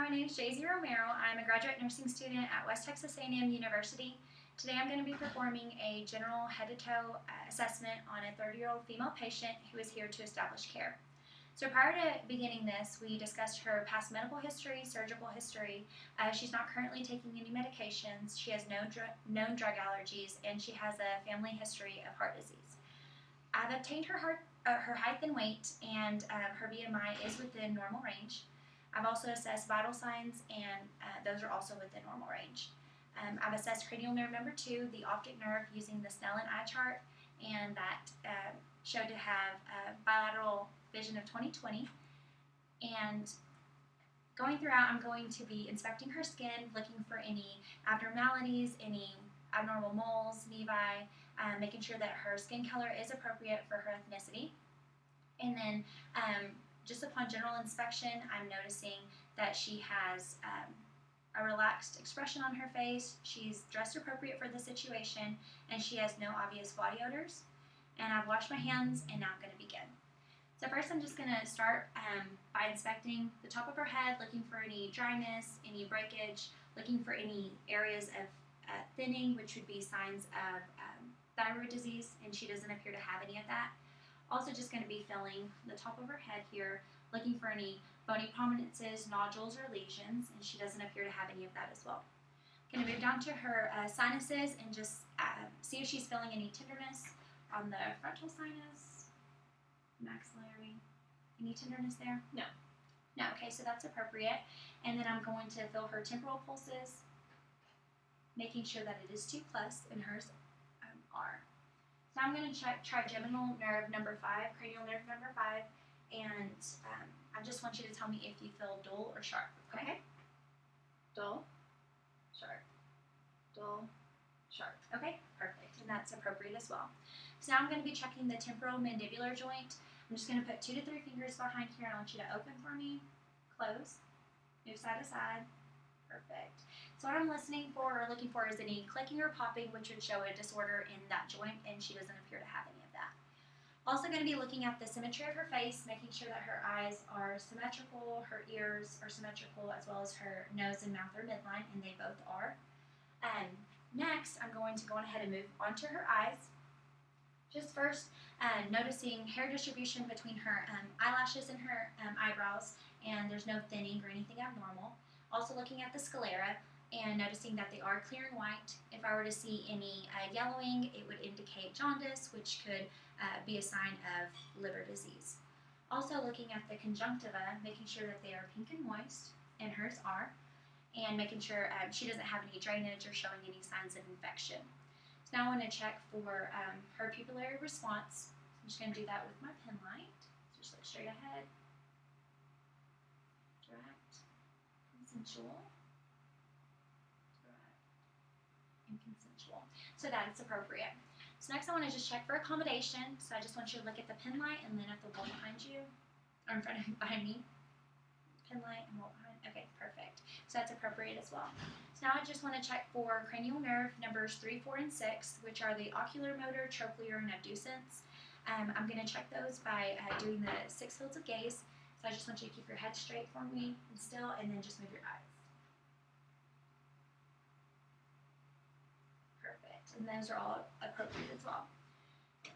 my name is Jazi Romero. I'm a graduate nursing student at West Texas A&M University. Today I'm going to be performing a general head-to-toe assessment on a 30-year-old female patient who is here to establish care. So prior to beginning this, we discussed her past medical history, surgical history. She's not currently taking any medications. She has no known drug allergies, and she has a family history of heart disease. I've obtained her height and weight, and her BMI is within normal range. I've also assessed vital signs, and those are also within normal range. I've assessed cranial nerve number 2, the optic nerve, using the Snellen eye chart, and that showed to have bilateral vision of 20/20. And going throughout, I'm going to be inspecting her skin, looking for any abnormalities, any abnormal moles, nevi, making sure that her skin color is appropriate for her ethnicity. And then just upon general inspection, I'm noticing that she has a relaxed expression on her face. She's dressed appropriate for the situation, and she has no obvious body odors. And I've washed my hands, and now I'm going to begin. So first I'm just going to start by inspecting the top of her head, looking for any dryness, any breakage, looking for any areas of thinning, which would be signs of thyroid disease, and she doesn't appear to have any of that. Also just going to be feeling the top of her head here, looking for any bony prominences, nodules, or lesions, and she doesn't appear to have any of that as well. Going to move down to her sinuses and just see if she's feeling any tenderness on the frontal sinus, maxillary. Any tenderness there? No. No, okay, so that's appropriate. And then I'm going to feel her temporal pulses, making sure that it is 2+, and hers are. So now I'm going to check trigeminal nerve number 5, cranial nerve number 5, and I just want you to tell me if you feel dull or sharp. Okay? Dull, sharp, dull, sharp. Okay, perfect, and that's appropriate as well. So now I'm going to be checking the temporal mandibular joint. I'm just going to put 2 to 3 fingers behind here, and I want you to open for me, close, move side to side. Perfect. So what I'm listening for or looking for is any clicking or popping, which would show a disorder in that joint, and she doesn't appear to have any of that. Also going to be looking at the symmetry of her face, making sure that her eyes are symmetrical, her ears are symmetrical, as well as her nose and mouth are midline, and they both are. Next, I'm going to go ahead and move on to her eyes. Just first, noticing hair distribution between her eyelashes and her eyebrows, and there's no thinning or anything abnormal. Also looking at the sclera and noticing that they are clear and white. If I were to see any yellowing, it would indicate jaundice, which could be a sign of liver disease. Also looking at the conjunctiva, making sure that they are pink and moist, and hers are, and making sure she doesn't have any drainage or showing any signs of infection. So now I want to check for her pupillary response. I'm just going to do that with my pen light. Just look straight ahead. Direct. Consensual, and consensual, so that it's appropriate. So next I want to just check for accommodation. So I just want you to look at the pen light and then at the wall behind you, or in front of behind me. Pen light and wall behind. Okay, perfect. So that's appropriate as well. So now I just want to check for cranial nerve numbers 3, 4, and 6, which are the ocular motor, trochlear, and abducens. I'm going to check those by doing the 6 fields of gaze. So I just want you to keep your head straight for me and still, and then just move your eyes. Perfect, and those are all appropriate as well.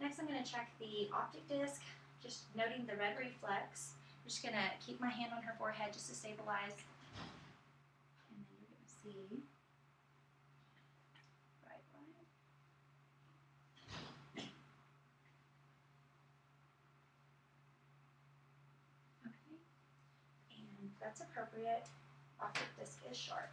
Next I'm going to check the optic disc, just noting the red reflex. I'm just going to keep my hand on her forehead just to stabilize. And then you're going to see bright light. That's appropriate. Optic disc is sharp.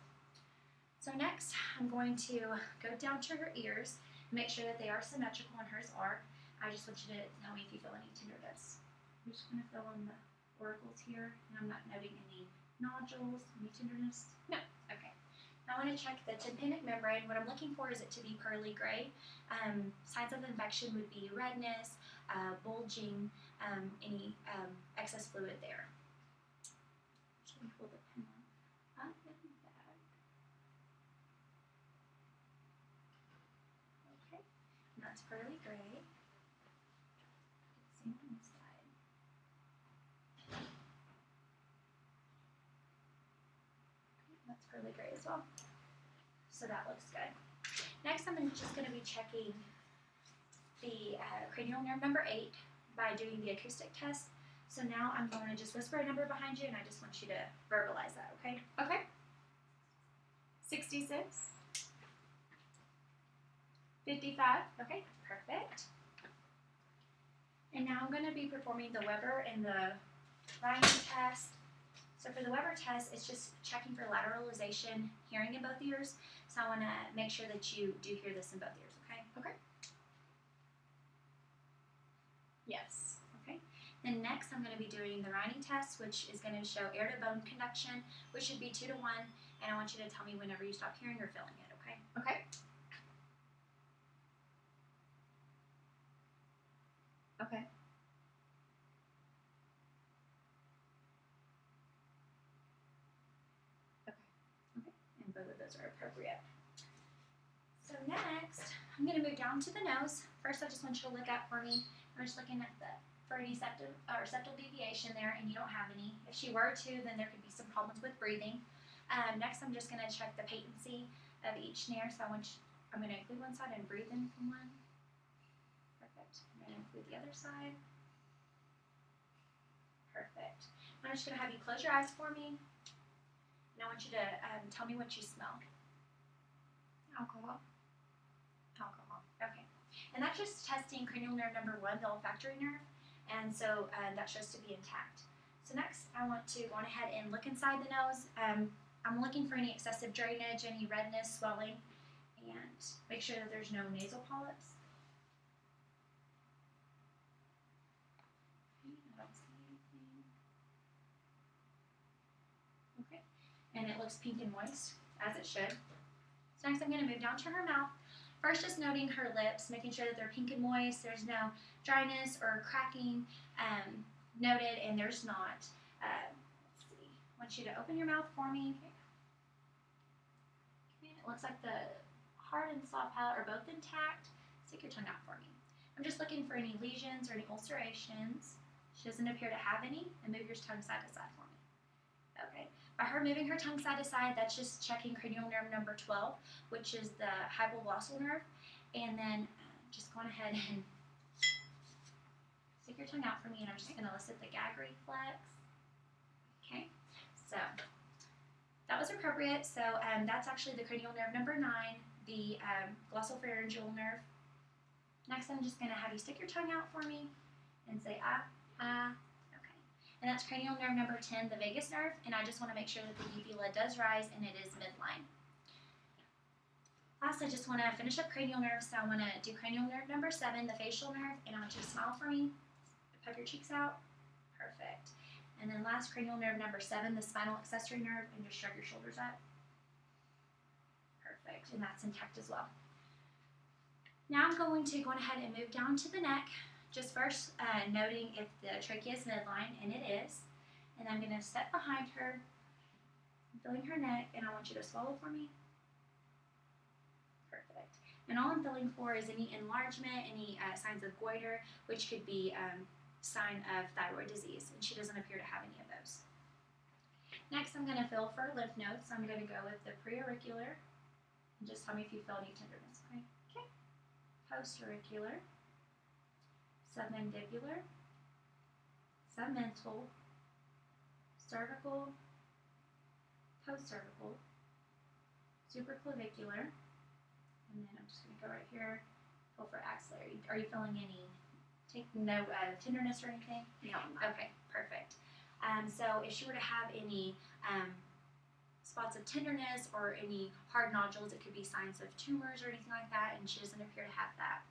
So next, I'm going to go down to her ears, make sure that they are symmetrical, and hers are. I just want you to tell me if you feel any tenderness. I'm just going to fill in the auricles here, and I'm not noting any nodules, any tenderness. No. Okay. Now I want to check the tympanic membrane. What I'm looking for is it to be pearly gray. Signs of infection would be redness, bulging, any excess fluid there. Pull the pen up and back. Okay, and that's pearly gray. Same on this side. pearly gray as well. So that looks good. Next, I'm just going to be checking the cranial nerve number 8 by doing the acoustic test. So now I'm going to just whisper a number behind you, and I just want you to verbalize that, okay? Okay. 66. 55. Okay, perfect. And now I'm going to be performing the Weber and the Ryan test. So for the Weber test, it's just checking for lateralization, hearing in both ears. So I want to make sure that you do hear this in both ears, okay? Okay. Yes. Okay. Then next I'm going to be doing the Ryan test, which is going to show air to bone conduction, which should be 2 to 1. And I want you to tell me whenever you stop hearing or feeling it, okay? Okay. Okay. And both of those are appropriate. So next, I'm going to move down to the nose. First, I just want you to look up for me. I'm just looking at for any septal deviation there, and you don't have any. If she were to, then there could be some problems with breathing. Next, I'm just going to check the patency of each snare. So I'm going to include one side and breathe in from one. Perfect. I'm going to include the other side. Perfect. I'm just going to have you close your eyes for me. And I want you to tell me what you smell. Alcohol. Alcohol. Okay. And that's just testing cranial nerve number 1, the olfactory nerve. And so that shows to be intact. So next, I want to go on ahead and look inside the nose. I'm looking for any excessive drainage, any redness, swelling, and make sure that there's no nasal polyps. Okay, I don't see anything. Okay. And it looks pink and moist, as it should. So next I'm going to move down to her mouth. First, just noting her lips, making sure that they're pink and moist. There's no dryness or cracking noted, and there's not. Let's see. I want you to open your mouth for me. Okay. It looks like the hard and soft palate are both intact. Stick your tongue out for me. I'm just looking for any lesions or any ulcerations. She doesn't appear to have any. And move your tongue side to side for me. Okay. By her moving her tongue side to side, that's just checking cranial nerve number 12, which is the hypoglossal nerve. And then just go on ahead and stick your tongue out for me, and I'm just going to elicit the gag reflex. Okay, so that was appropriate. So that's actually the cranial nerve number 9, the glossopharyngeal nerve. Next, I'm just going to have you stick your tongue out for me and say ah, ah. And that's cranial nerve number 10, the vagus nerve, and I just want to make sure that the uvula does rise and it is midline. Last, I just want to finish up cranial nerves, so I want to do cranial nerve number 7, the facial nerve, and I want you to smile for me, puff your cheeks out, perfect. And then last, cranial nerve number 7, the spinal accessory nerve, and just shrug your shoulders up. Perfect, and that's intact as well. Now I'm going to go ahead and move down to the neck. Just first noting if the trachea is midline, and it is. And I'm going to step behind her, feeling her neck, and I want you to swallow for me. Perfect. And all I'm feeling for is any enlargement, any signs of goiter, which could be sign of thyroid disease, and she doesn't appear to have any of those. Next, I'm going to feel for lymph nodes. So I'm going to go with the preauricular, and just tell me if you feel any tenderness. Okay. Okay. Postauricular. Submandibular, submental, cervical, postcervical, supraclavicular, and then I'm just going to go right here, feel for axillary. Are you feeling any, no tenderness or anything? No. Okay, perfect. So if she were to have any spots of tenderness or any hard nodules, it could be signs of tumors or anything like that, and she doesn't appear to have that.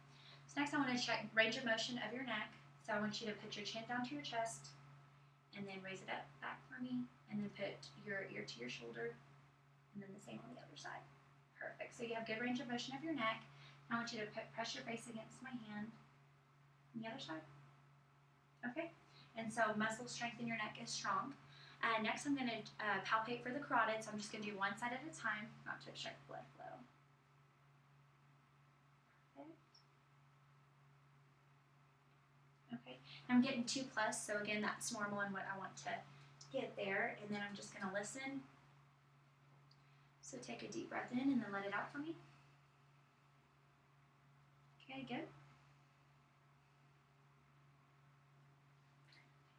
So next I want to check range of motion of your neck. So I want you to put your chin down to your chest and then raise it up back for me, and then put your ear to your shoulder, and then the same on the other side. Perfect. So you have good range of motion of your neck. I want you to press your face against my hand. On the other side. Okay. And so muscle strength in your neck is strong. Next I'm going to palpate for the carotid. So I'm just going to do one side at a time, not to obstruct blood flow. Okay, I'm getting 2+, so again, that's normal and what I want to get there. And then I'm just going to listen So take a deep breath in and then let it out for me. Okay, good.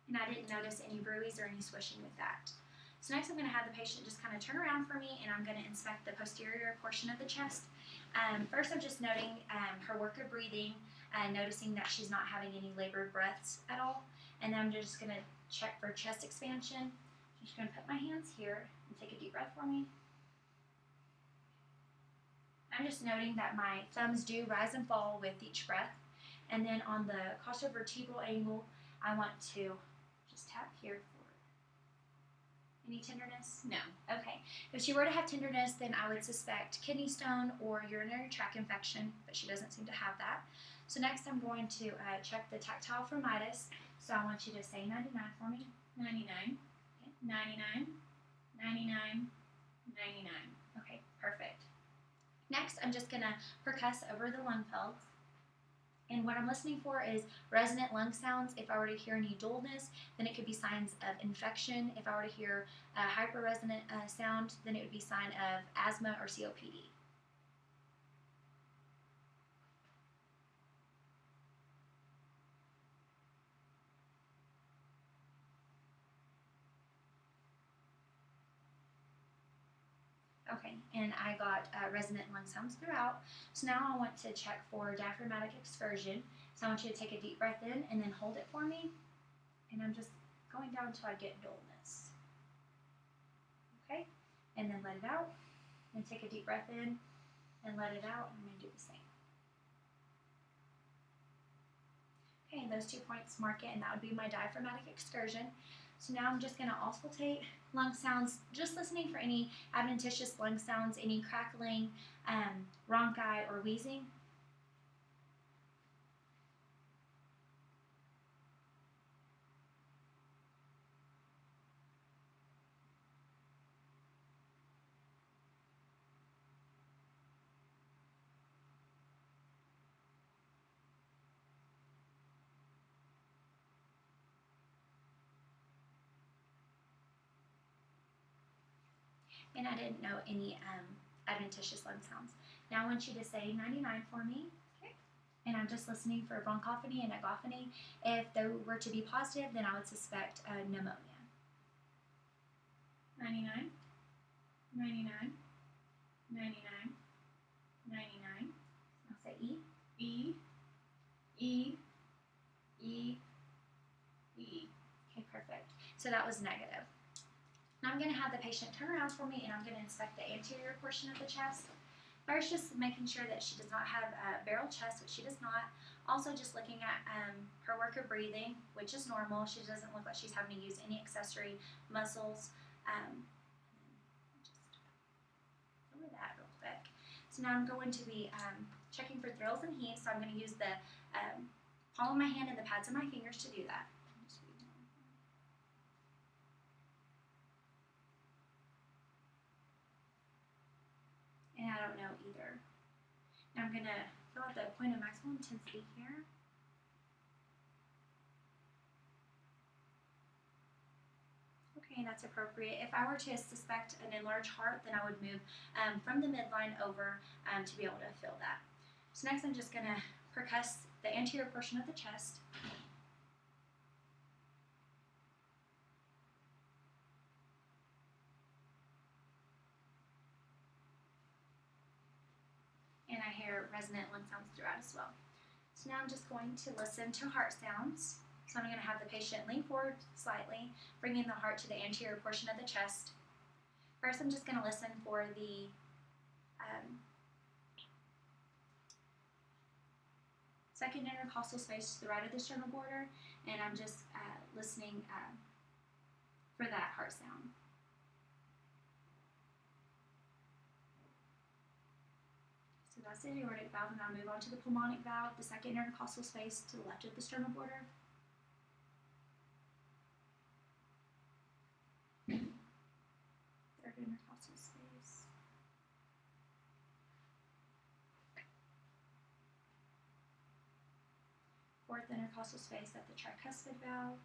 And I didn't notice any bruise or any swishing with that. So next I'm going to have the patient just kind of turn around for me, and I'm going to inspect the posterior portion of the chest. First I'm just noting her work of breathing, noticing that she's not having any labored breaths at all. And then I'm just going to check for chest expansion. I'm just going to put my hands here and take a deep breath for me. I'm just noting that my thumbs do rise and fall with each breath. And then on the costovertebral angle, I want to just tap here for any tenderness. No. Okay. If she were to have tenderness, then I would suspect kidney stone or urinary tract infection, but she doesn't seem to have that. So next I'm going to check the tactile firmitis. So I want you to say 99 for me. 99. Okay. 99. 99. 99. Okay, perfect. Next, I'm just going to percuss over the lung pelvis. And what I'm listening for is resonant lung sounds. If I were to hear any dullness, then it could be signs of infection. If I were to hear a hyperresonant sound, then it would be a sign of asthma or COPD. Okay, and I got resonant lung sounds throughout. So now I want to check for diaphragmatic excursion. So I want you to take a deep breath in and then hold it for me. And I'm just going down until I get dullness. Okay, and then let it out. And take a deep breath in and let it out. I'm going to do the same. Okay, and those 2 points mark it, and that would be my diaphragmatic excursion. So now I'm just going to auscultate lung sounds, just listening for any adventitious lung sounds, any crackling, rhonchi, or wheezing. And I didn't know any adventitious lung sounds. Now I want you to say 99 for me. Okay. And I'm just listening for bronchophony and egophony. If they were to be positive, then I would suspect pneumonia. 99. 99. 99. 99. I'll say E. E. E. E. E. Okay, perfect. So that was negative. Now I'm going to have the patient turn around for me, and I'm going to inspect the anterior portion of the chest. First, just making sure that she does not have a barrel chest, which she does not. Also, just looking at her work of breathing, which is normal. She doesn't look like she's having to use any accessory muscles. Just over that real quick. So now I'm going to be checking for thrills and heat. So I'm going to use the palm of my hand and the pads of my fingers to do that. And I don't know either. Now I'm going to fill out the point of maximum intensity here. Okay, that's appropriate. If I were to suspect an enlarged heart, then I would move from the midline over to be able to feel that. So next I'm just going to percuss the anterior portion of the chest. And I hear resonant lung sounds throughout as well. So now I'm just going to listen to heart sounds. So I'm going to have the patient lean forward slightly, bringing the heart to the anterior portion of the chest. First, I'm just going to listen for the second intercostal space to the right of the sternal border, and I'm just listening for that heart sound. So that's the aortic valve, and I'll move on to the pulmonic valve, the second intercostal space to the left of the sternal border. Third intercostal space. Fourth intercostal space at the tricuspid valve.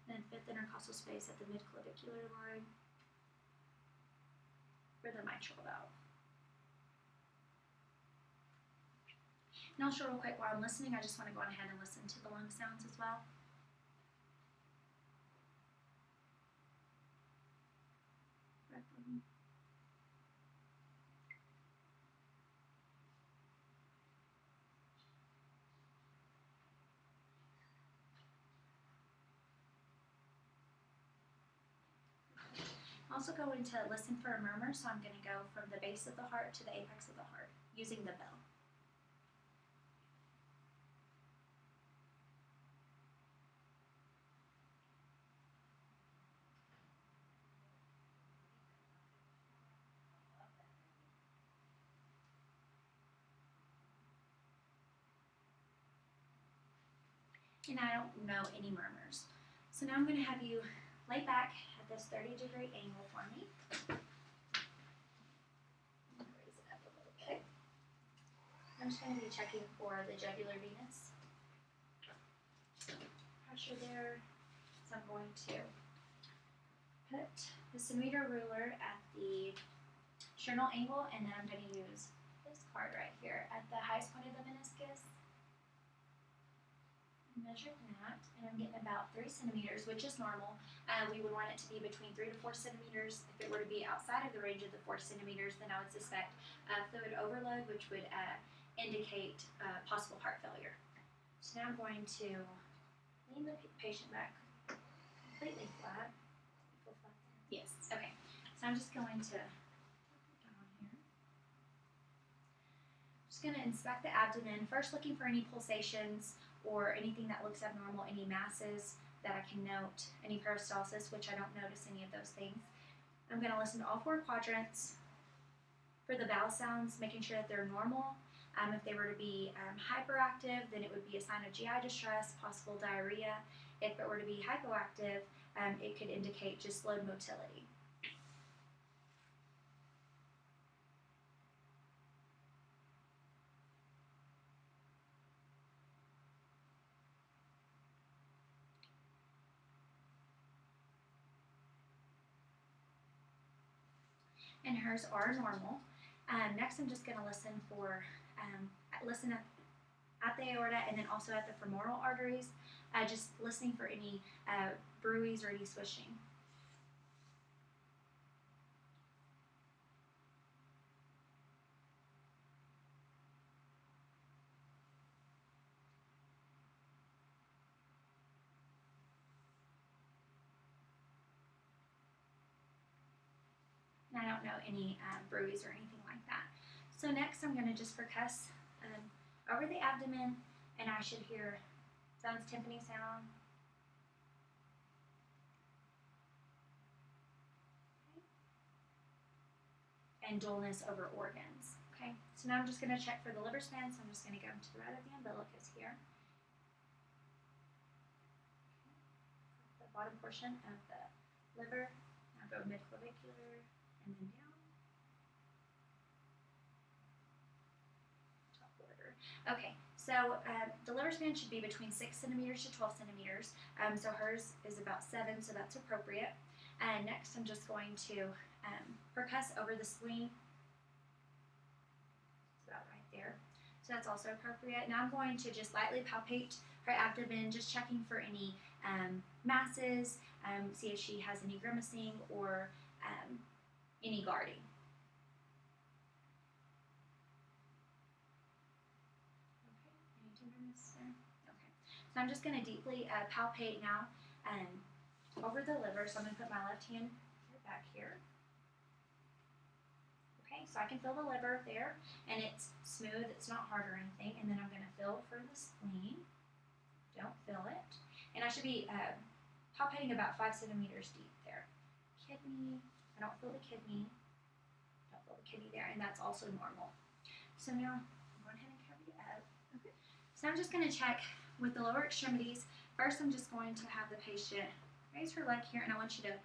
Then fifth intercostal space at the midclavicular line. for the mitral valve. And also real quick, while I'm listening, I just want to go on ahead and listen to the lung sounds as well. Also going to listen for a murmur, so I'm going to go from the base of the heart to the apex of the heart using the bell. And I don't know any murmurs. So now I'm going to have you lay back at this 30-degree angle for me. Raise it up a little bit. I'm just going to be checking for the jugular venous pressure there. So I'm going to put the centimeter ruler at the sternal angle, and then I'm going to use this card right here at the highest point of the meniscus. Measure that, and I'm getting about 3 centimeters, which is normal. We would want it to be between 3 to 4 centimeters. If it were to be outside of the range of the 4 centimeters, then I would suspect fluid overload, which would indicate possible heart failure. So now I'm going to lean the patient back completely flat. Feel flat there? Yes. Okay. So I'm just going to down here. Just going to inspect the abdomen, first looking for any pulsations or anything that looks abnormal, any masses that I can note, any peristalsis, which I don't notice any of those things. I'm going to listen to all 4 quadrants for the bowel sounds, making sure that they're normal. If they were to be hyperactive, then it would be a sign of GI distress, possible diarrhea. If it were to be hypoactive, it could indicate just low motility. And hers are normal. Next, I'm just going to listen for at the aorta and then also at the femoral arteries, just listening for any bruits or any swishing. And I don't know any bruits or anything like that. So next I'm going to just percuss over the abdomen, and I should hear sounds, timpani sound. Okay. And dullness over organs. Okay, so now I'm just going to check for the liver span, so I'm just going to go to the right of the umbilicus here. Okay. The bottom portion of the liver. Now go midclavicular and then down. Top border. Okay, so the liver span should be between 6 centimeters to 12 centimeters. So hers is about 7, so that's appropriate. And next I'm just going to percuss over the spleen. It's about right there. So that's also appropriate. Now I'm going to just lightly palpate her abdomen, just checking for any masses, see if she has any grimacing or any guarding. Okay, any tenderness there? Okay, so I'm just going to deeply palpate now over the liver. So I'm going to put my left hand right back here. Okay, so I can feel the liver there, and it's smooth, it's not hard or anything. And then I'm going to feel for the spleen. Don't feel it. And I should be palpating about 5 centimeters deep there. Kidney, I don't feel the kidney. Don't feel the kidney there, and that's also normal. So now, go ahead and cover you up. Okay. So I'm just going to check with the lower extremities. First, I'm just going to have the patient raise her leg here, and I want you to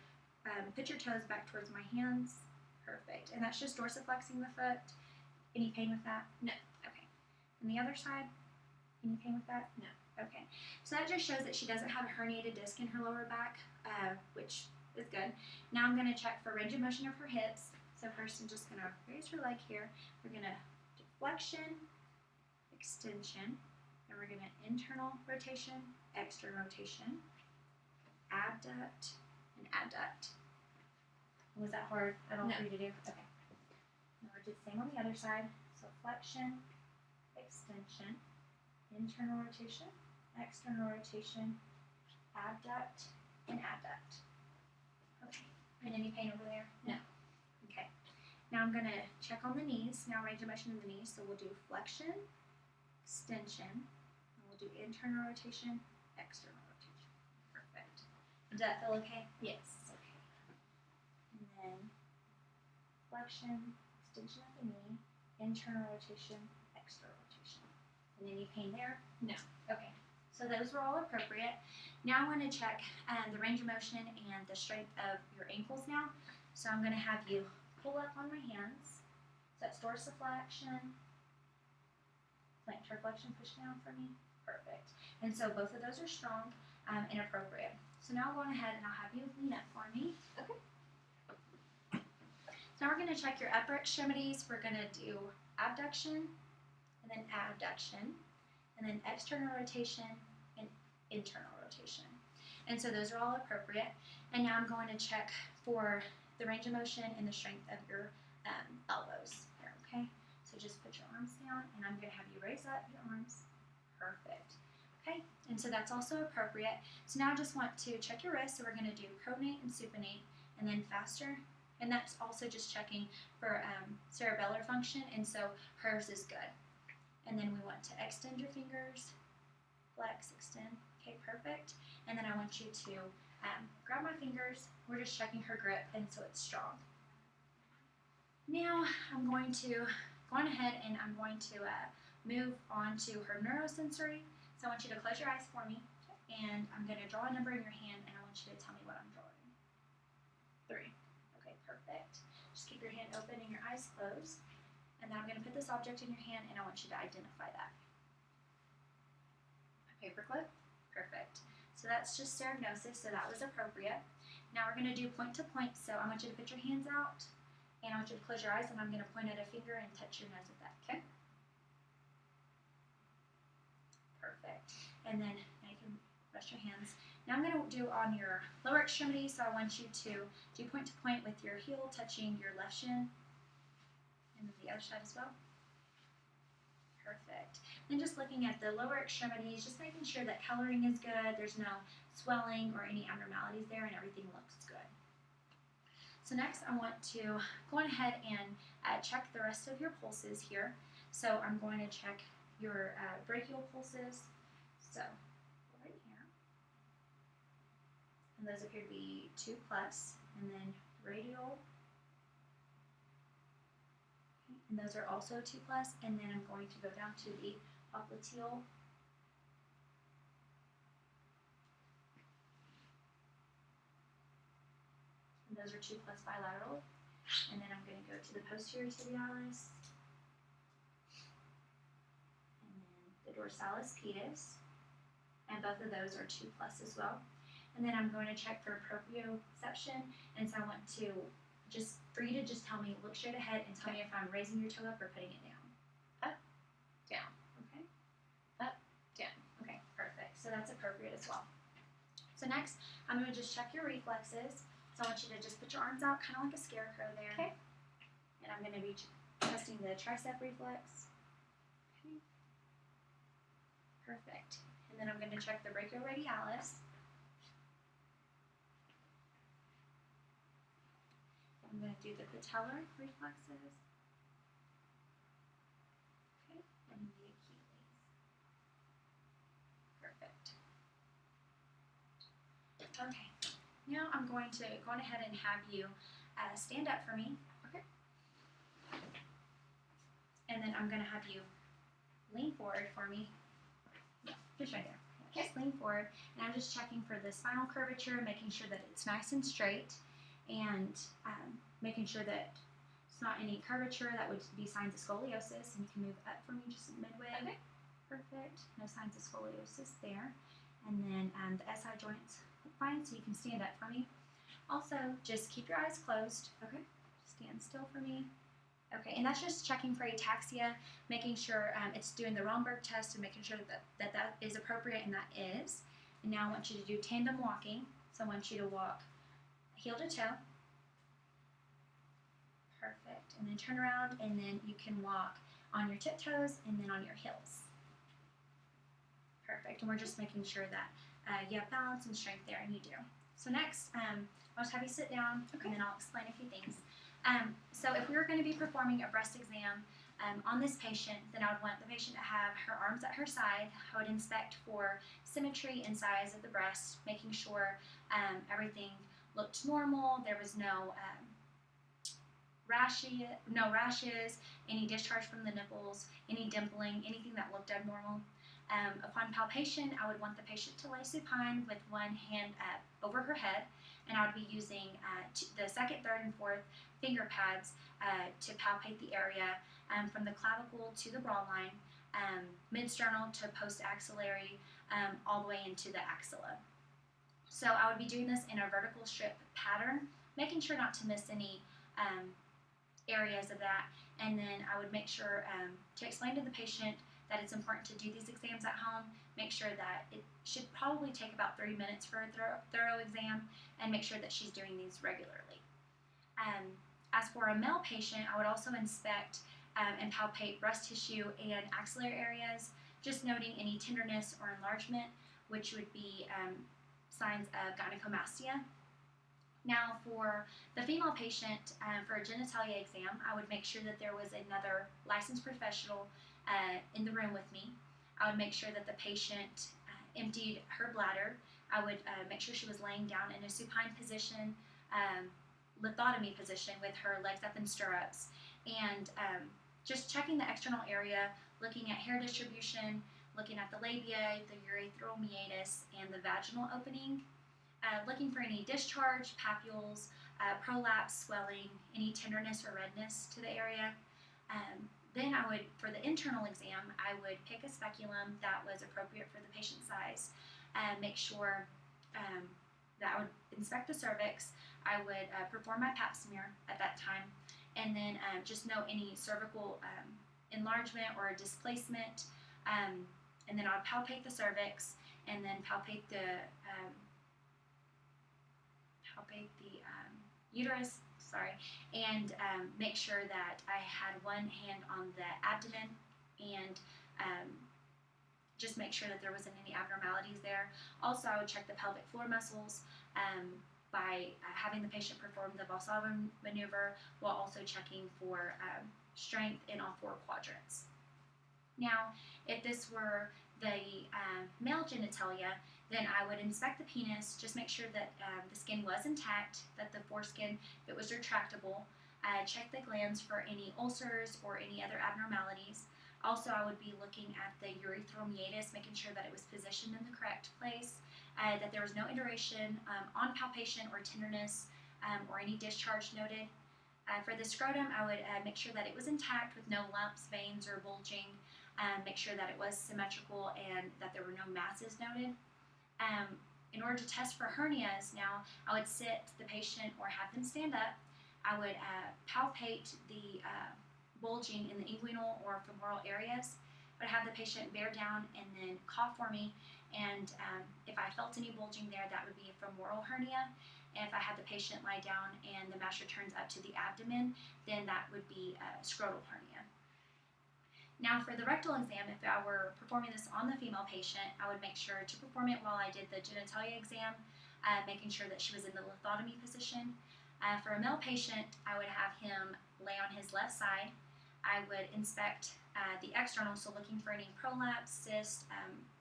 put your toes back towards my hands. Perfect. And that's just dorsiflexing the foot. Any pain with that? No. Okay. And the other side? Any pain with that? No. Okay. So that just shows that she doesn't have a herniated disc in her lower back, which is good. Now I'm going to check for range of motion of her hips. So first I'm just going to raise your leg here. We're going to do flexion, extension, and we're going to internal rotation, external rotation, abduct, and adduct. Was that hard at all No. for you to do? Okay. Now we'll do the same on the other side. So flexion, extension, internal rotation, external rotation, abduct, and adduct. Okay. And any pain over there? No. Okay. Now I'm going to check on the knees. Now range of motion of the knees. So we'll do flexion, extension, and we'll do internal rotation, external rotation. Perfect. Does that feel okay? Yes. Okay. And then flexion, extension of the knee, internal rotation, external rotation. And any pain there? No. Okay. So those were all appropriate. Now I'm going to check the range of motion and the strength of your ankles now. So I'm going to have you pull up on my hands. So that's dorsiflexion, plantar flexion, push down for me. Perfect. And so both of those are strong and appropriate. So now I'll go ahead and I'll have you lean up for me. Okay. So now we're going to check your upper extremities. We're going to do abduction and then abduction and then external rotation and internal rotation. And so those are all appropriate. And now I'm going to check for the range of motion and the strength of your elbows here, okay? So just put your arms down and I'm going to have you raise up your arms. Perfect. Okay, and so that's also appropriate. So now I just want to check your wrists. So we're going to do pronate and supinate and then faster. And that's also just checking for cerebellar function, and so hers is good. And then we want to extend your fingers, flex, extend. Okay, perfect. And then I want you to grab my fingers. We're just checking her grip, and so it's strong. Now I'm going to go on ahead and I'm going to move on to her neurosensory. So I want you to close your eyes for me, and I'm going to draw a number in your hand, and I want you to tell me what I'm drawing. 3. Okay, perfect. Just keep your hand open and your eyes closed. And now I'm going to put this object in your hand and I want you to identify that. A paperclip. Perfect. So that's just diagnosis, so that was appropriate. Now we're going to do point to point. So I want you to put your hands out and I want you to close your eyes and I'm going to point at a finger and touch your nose with that. Okay? Perfect. And then now you can rest your hands. Now I'm going to do on your lower extremity, so I want you to do point to point with your heel touching your left shin. And then the other side as well. Perfect. Then just looking at the lower extremities, just making sure that coloring is good, there's no swelling or any abnormalities there, and everything looks good. So next I want to go on ahead and check the rest of your pulses here. So I'm going to check your brachial pulses. So right here. And those appear to be 2+, and then radial. And those are also 2+, and then I'm going to go down to the popliteal. And those are 2+ bilateral. And then I'm going to go to the posterior tibialis. And then the dorsalis pedis. And both of those are 2+ as well. And then I'm going to check for proprioception, and so I want to for you to just tell me, look straight ahead and tell me if I'm raising your toe up or putting it down. Up, down. Okay. Up, down. Okay, perfect. So that's appropriate as well. So next, I'm going to just check your reflexes. So I want you to just put your arms out, kind of like a scarecrow there. Okay. And I'm going to be testing the tricep reflex. Okay. Perfect. And then I'm going to check the brachioradialis. I'm going to do the patellar reflexes. Okay, and the Achilles. Perfect. Okay, now I'm going to go on ahead and have you stand up for me. Okay. And then I'm going to have you lean forward for me. Yeah, just right there. Okay. Just lean forward, and I'm just checking for the spinal curvature, making sure that it's nice and straight, and making sure that it's not any curvature that would be signs of scoliosis. And you can move up for me just midway. Okay. Perfect. No signs of scoliosis there. And then the SI joints look fine, so you can stand up for me. Also, just keep your eyes closed. Okay. Just stand still for me. Okay, and that's just checking for ataxia, making sure it's doing the Romberg test and making sure that is appropriate, and that is. And now I want you to do tandem walking. So I want you to walk heel to toe. Perfect. And then turn around, and then you can walk on your tiptoes and then on your heels. Perfect. And we're just making sure that you have balance and strength there, and you do. So next, I'll just have you sit down, and then I'll explain a few things. So if we were going to be performing a breast exam on this patient, then I would want the patient to have her arms at her side. I would inspect for symmetry and size of the breast, making sure everything looked normal. There was no rashes, any discharge from the nipples, any dimpling, anything that looked abnormal. Upon palpation, I would want the patient to lay supine with one hand over her head, and I would be using the second, third, and fourth finger pads to palpate the area from the clavicle to the bra line, mid-sternal to post-axillary, all the way into the axilla. So I would be doing this in a vertical strip pattern, making sure not to miss any areas of that, and then I would make sure to explain to the patient that it's important to do these exams at home, make sure that it should probably take about 3 minutes for a thorough exam, and make sure that she's doing these regularly. As for a male patient, I would also inspect and palpate breast tissue and axillary areas, just noting any tenderness or enlargement, which would be signs of gynecomastia. Now, for the female patient, for a genitalia exam, I would make sure that there was another licensed professional in the room with me. I would make sure that the patient emptied her bladder. I would make sure she was laying down in a supine position, lithotomy position, with her legs up in stirrups, and just checking the external area, looking at hair distribution, looking at the labia, the urethral meatus, and the vaginal opening, looking for any discharge, papules, prolapse, swelling, any tenderness or redness to the area. Then I would, for the internal exam, I would pick a speculum that was appropriate for the patient's size, make sure that I would inspect the cervix. I would perform my pap smear at that time, and then just note any cervical enlargement or displacement, and then I would palpate the cervix, and then palpate the uterus, and make sure that I had one hand on the abdomen, and just make sure that there wasn't any abnormalities there. Also, I would check the pelvic floor muscles by having the patient perform the Valsalva maneuver, while also checking for strength in all 4 quadrants. Now, if this were the male genitalia, then I would inspect the penis, just make sure that the skin was intact, that the foreskin, if it was retractable, check the glands for any ulcers or any other abnormalities. Also, I would be looking at the urethral meatus, making sure that it was positioned in the correct place, that there was no induration on palpation or tenderness, or any discharge noted. For the scrotum, I would make sure that it was intact with no lumps, veins, or bulging, make sure that it was symmetrical and that there were no masses noted. In order to test for hernias, now I would sit the patient or have them stand up. I would palpate the bulging in the inguinal or femoral areas. I would have the patient bear down and then cough for me, and if I felt any bulging there, that would be a femoral hernia. And if I had the patient lie down and the mass returns up to the abdomen, then that would be a scrotal hernia. Now, for the rectal exam, if I were performing this on the female patient, I would make sure to perform it while I did the genitalia exam, making sure that she was in the lithotomy position. For a male patient, I would have him lay on his left side. I would inspect the external, so looking for any prolapse, cyst,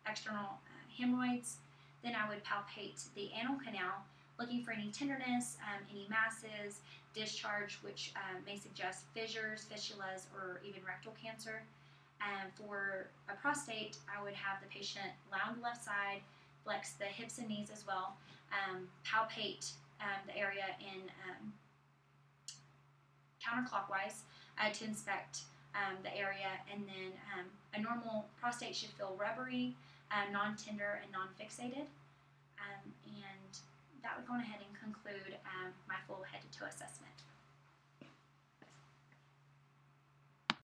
external hemorrhoids. Then I would palpate the anal canal, looking for any tenderness, any masses, discharge, which may suggest fissures, fistulas, or even rectal cancer. For a prostate, I would have the patient lie on the left side, flex the hips and knees as well, palpate the area in counterclockwise to inspect the area, and then a normal prostate should feel rubbery, non-tender, and non-fixated. And that would go ahead and conclude my full head-to-toe assessment.